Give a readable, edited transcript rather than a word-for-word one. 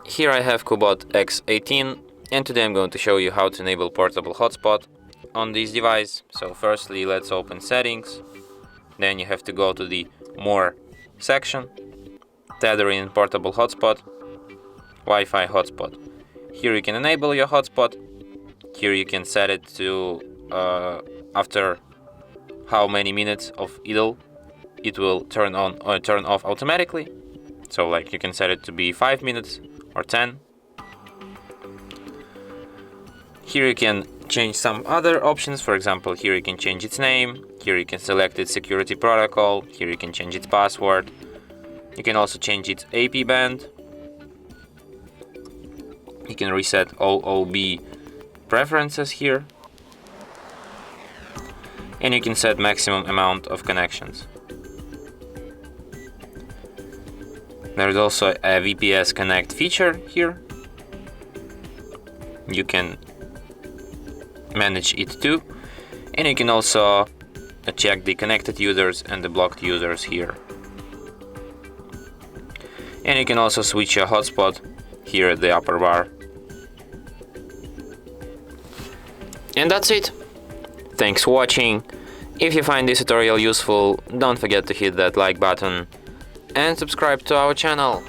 Here I have CUBOT X18, and today I'm going to show you how to enable portable hotspot on this device. So firstly, let's open settings, then you have to go to the more section, tethering and portable hotspot, Wi-Fi hotspot. Here you can enable your hotspot. Here you can set it to after how many minutes of idle it will turn on or turn off automatically. So like you can set it to be 5 minutes or 10. Here you can change some other options. For example, here you can change its name, here you can select its security protocol, here you can change its password. You can also change its AP band. You can reset OOB preferences here. And you can set maximum amount of connections. There's also a VPS Connect feature here. You can manage it too. And you can also check the connected users and the blocked users here. And you can also switch your hotspot here at the upper bar. And that's it. Thanks for watching. If you find this tutorial useful, don't forget to hit that like button and subscribe to our channel.